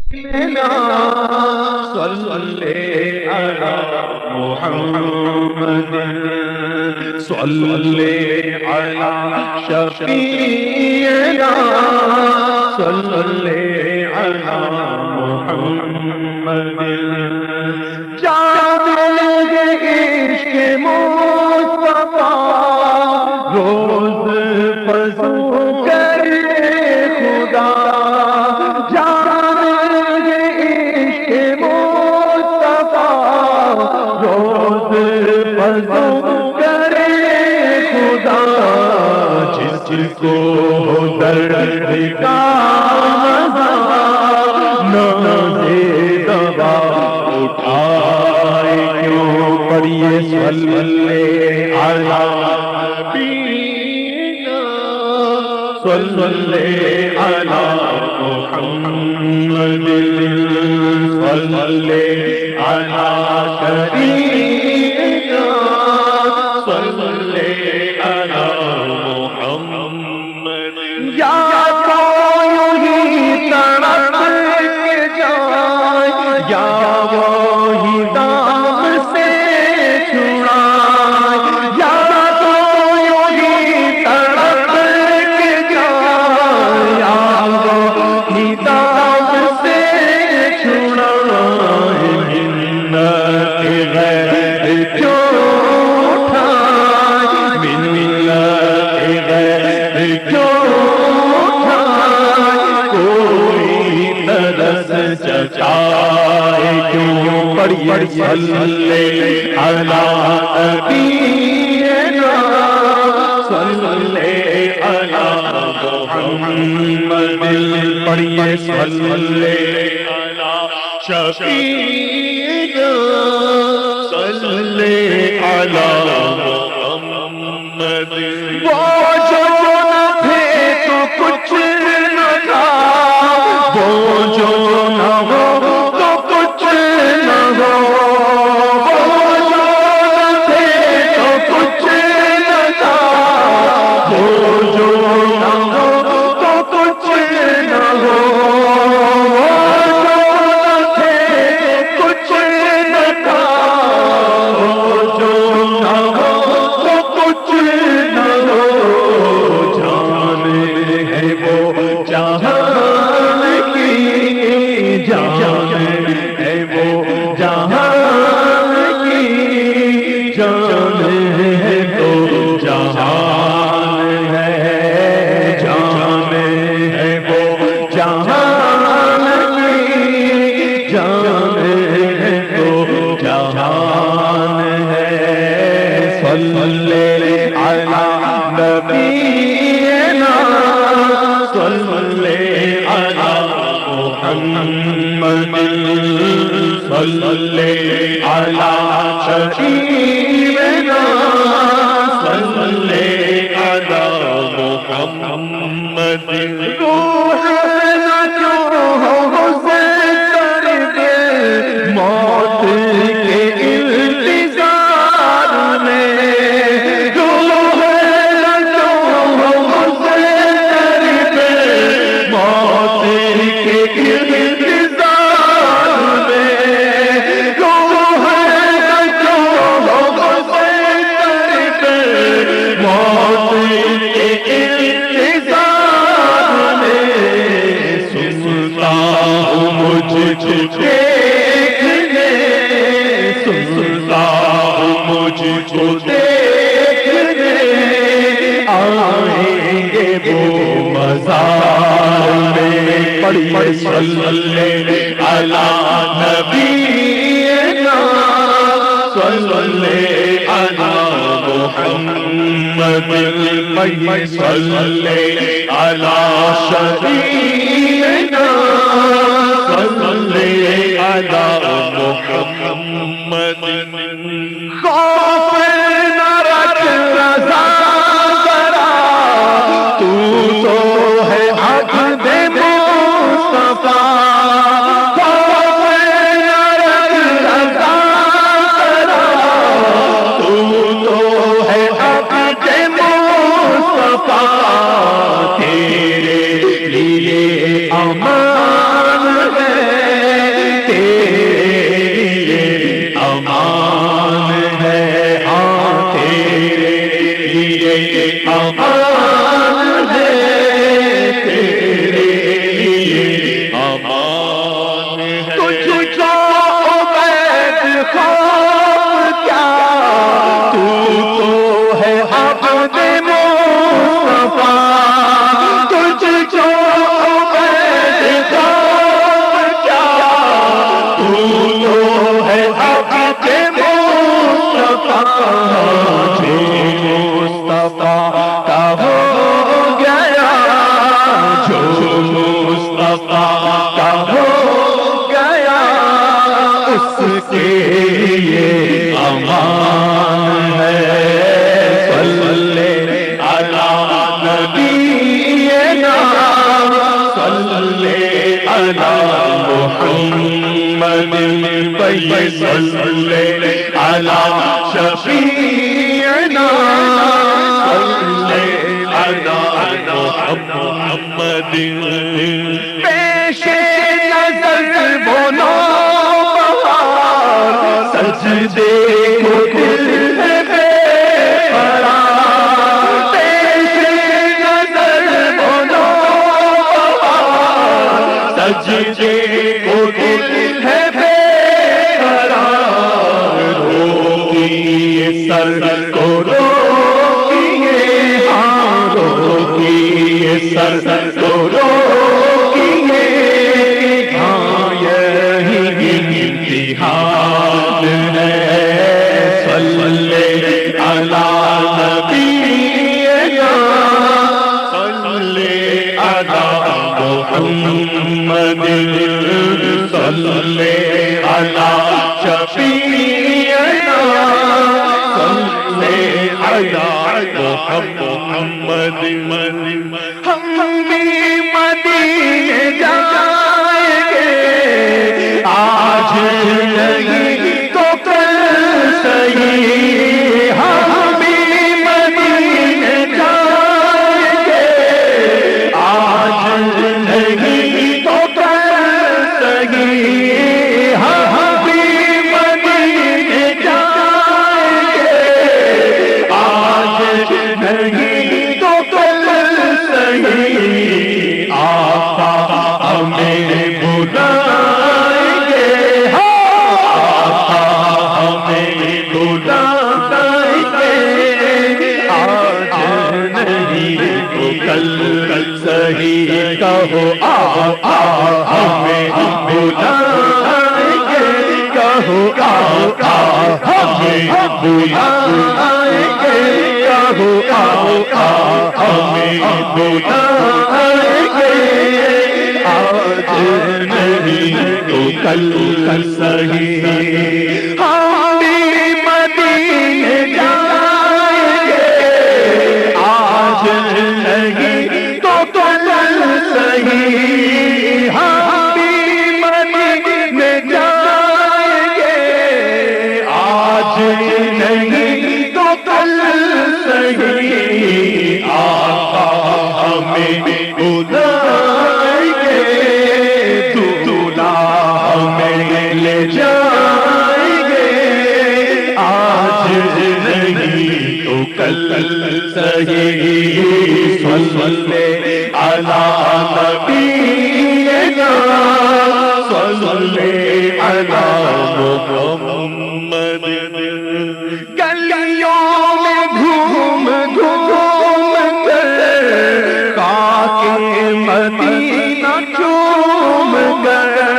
صلی علی محمد صلی علی شفیعنا صلی علی محمد جان لگے عشق مصطفیٰ روز فضو کرے خدا جان لگے عشق مصطفیٰ روز فضو کرے خدا جس کو درد کا نازے دوا اٹھائے کیوں پڑھیے صلی علی نبینا صلی علی محمد صلی علی شفیعنا صلی علی محمد یا یا وہی دام سے چھڑائے یا تو یوں تڑپ کے جائے یا وہی دام سے چھڑائے منت غیر کیوں اٹھائے منت غیر کیوں اٹھائے کوئی ترس چچائے کیوں پڑھیے صلی علی نبینا صلی علی محمد پڑھیے صلی علی شفیعنا صلی علی محمد وہ جو نہ تھے تو کچھ نہ تھا وہ جو نہ ہو تو کچھ نہ ہو وہ جو نہ تھے تو کچھ نہ تھا وہ جو نہ ہو تو کچھ نہ ہو وہ جو نہ تھے تو کچھ نہ تھا وہ جو نہ ہو تو کچھ نہ ہو جان ہے وہ جہان کی جان ہے وہ جہان کی جان ہے تو جہان ہے جان ہے وہ جہان کی جان ہے تو جہان ہے صلی علی نبینا صلی علی محمد صلی علی شفیعنا صلی علی محمد روح نہ کیوں ہو سے کرے موت کے انتظار میں روح نہ کیوں ہو سے کرے موت کے انتظار میں روح نہ کیوں ہو سے کرے موت کے انتظار میں سنتا ہوں مجھ کو دیکھنے سنتا ہوں مجھ کو دیکھنے آئیں گے وہ مزار میں پڑھیے صلی علی نبینا صلی علی محمد پڑھیے صلی علی شفیعنا صلی علی محمد خوف نہ رکھ رضا ذرا تو ہے عبد مصطفیٰ خوف نہ رکھ رضا ذرا تو ہے عبد مصطفیٰ تیرے لیے امان ہے تیرے امان ہے، ہاں تیرے لیے امان ہے، تیرے لیے امان ہے۔ تجھ جو عبید خواب کیا، تو ہے عبد مصطفیٰ، تجھ جو عبید خواب کیا، تو ہے عبد مصطفیٰ، جو مصطفیٰ کا ہو گیا، جو مصطفیٰ کا ہو گیا، اس کے لیے امان ہے۔ صلی علی نبینا، صلی علی محمد طیب، صلی علی شفیعنا، صلی علی محمد۔ پیش نظر بولو سجدے کو دل ہے بے قرار، پیش نظر بولو سجدے کو دل ہے بے قرار، روکیے سر کو روکیے، ہاں روکیے سر کو روکیے، ہاں یہی امتحان ہے۔ صلی علی نبینا، صلی علی محمد، صلی علی شفیعنا، صلی علی محمد۔ ہم بھی مدینے جائیں گے، آج نہیں تو کل صحیح، ہم بھی مدینے جائیں گے، آج نہیں تو کل صحیح، ہم بھی مدینے جائیں گے، آج نہیں تو کل صحیح، آقا ہمیں بلائیں گے، آقا ہمیں بلائیں گے، آج نہیں تو کل صحیح، کہو آقا ہمیں بلائیں گے، کہو آقا ہمیں بلائیں گے، کہو آقا ہمیں بلائیں گے، آج نہیں تو کل صحیح، ہم بھی مدینے جائیں گے، آج نہیں تو کل صحیح، ہم بھی مدینے جائیں گے، آج نہیں تو کل صحیح، آقا ہمیں بلائیں گے، دولہا ہمیں لے جائیں گے، آج نہیں تو کل صحیح، صلی علی نبینا، صلی علی محمد۔ گلیوں میں گھوم گھوم کر کاکے مدینہ چوم گئے،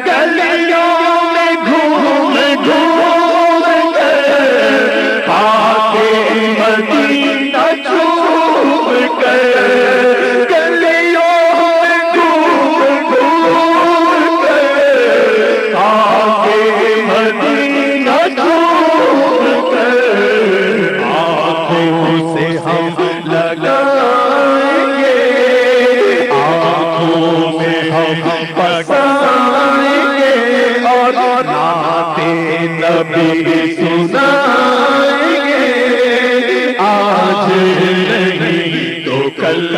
گلیوں میں گھوم گھوم کر کاکے مدینہ چوم گئے، گلیوں میں گھوم گھوم کر کاکے مدینہ چوم کر، آنکھوں سے ہم لگائیں گے، آنکھوں میں ہم بسائیں گے، اور نعت نبی سنائیں گے، آج نہیں تو کل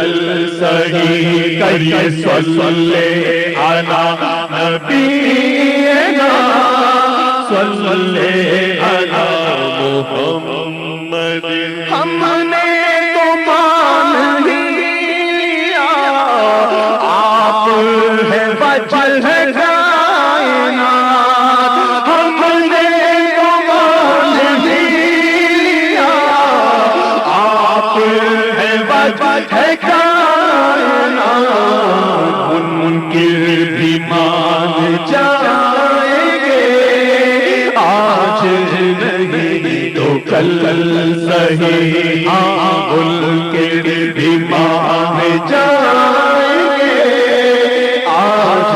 صحیح، کریے صلی علی نبی وجہ ہے کائنات، ہم نے مان لیا آپ ہے وجہ ہے کائنات، منکر بھی مان جائیں گے آج نہیں تو کل صحیح، منکر بھی مان جائیں گے آج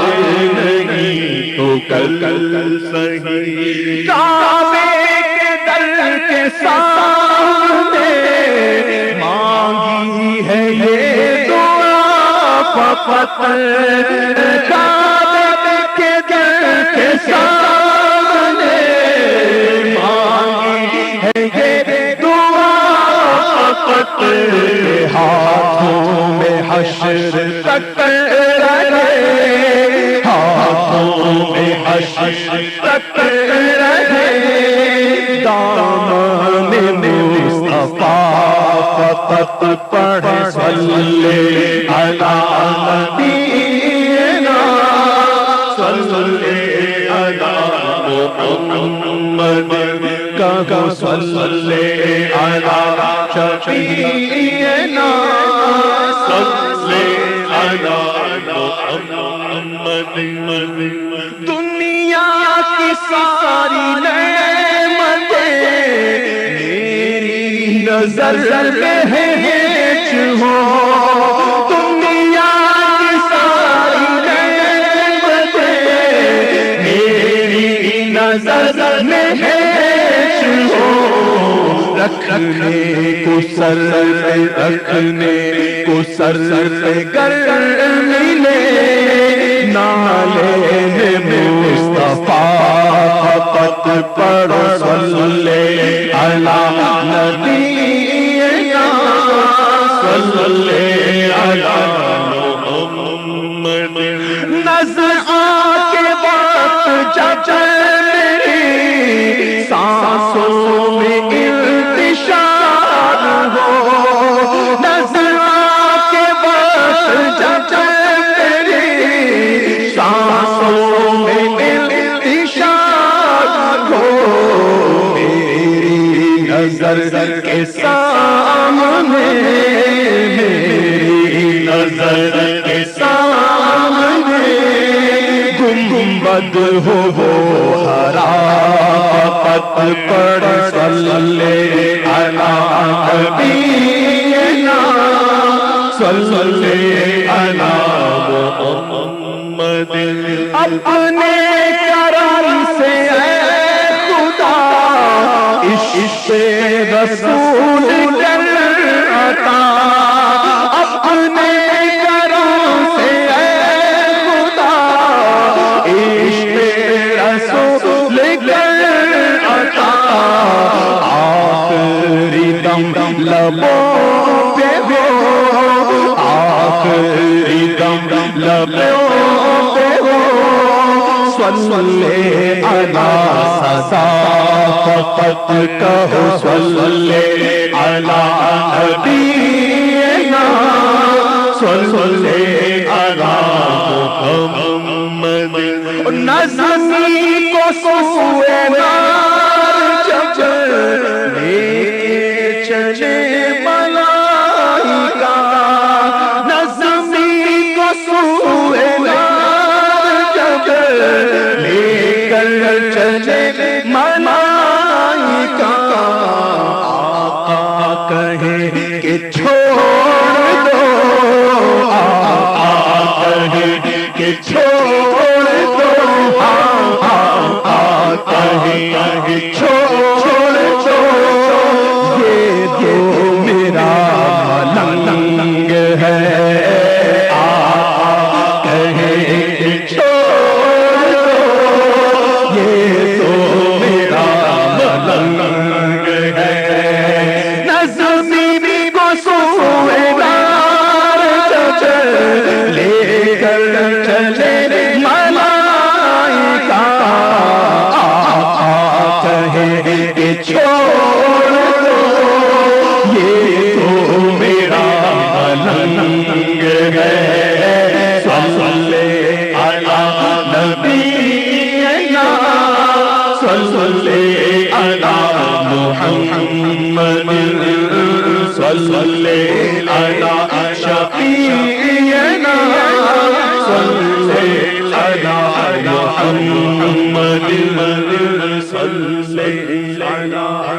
نہیں تو کل صحیح۔ کعبے کے در کے سامنے مانگی ہے یہ دعا فقط، کعبے کے در کے سامنے مانگی ہے یہ دعا فقط، ہاتھوں میں حشر تک رہے، ہاتھوں میں حشر تک رہے، دامن مصطفیٰ فقط پڑھ صلی علی نبینا، صلی علی محمد، کہو صلی علی شفیعنا، صلی علی محمد۔ دنیا کی ساری نعمتیں میری نظر میں ہیچ ہو، دنیا کی ساری نعمتیں میری نظر میں ہیچ ہو، رکھنے کو سر رکھنے کو سر گر ملے، نالین مصطفیٰ فقط پڑھو صلی علی نبینا، صلی علی محمد۔ نزعہ کے وقت جب میری سانسوں میں انتشار ہو، نزعہ کے وقت جب میری سانسوں میں انتشار ہو، میری نظر کے سامنے، میری نظر کے سامنے گنبد ہو ہرا فقط پڑھ صلی علی نبینا، صلی علی محمد۔ اپنے کرم سے اے خدا عشق رسول کر عطا، اپنے کرم سے اے خدا عشق رسول کر عطا، آخری دم لبوں پہ ہو، آخری دم لبوں پہ ہو، صلی علی سزا فقط کہو صلی علی نبینا، صلی علی محمد۔ نظمی کو سوئے نار جب لے چلے ملائکہ، نظمی کو سوئے نار جب لے کر چلے ملائکہ، آقا کہے کہ چھوڑ دو، آقا کہے کہ چھوڑ دو، آقا کہے کہ چھوڑ دو، یہ جو میرا ملنگ ہے، آقا کہے کہ چھوڑ دو، یہ تو میرا ملنگ ہے۔ نظمی کو سوئے دار لے کر چلے صلی علی شفیعنا صلی علی محمد صلی علی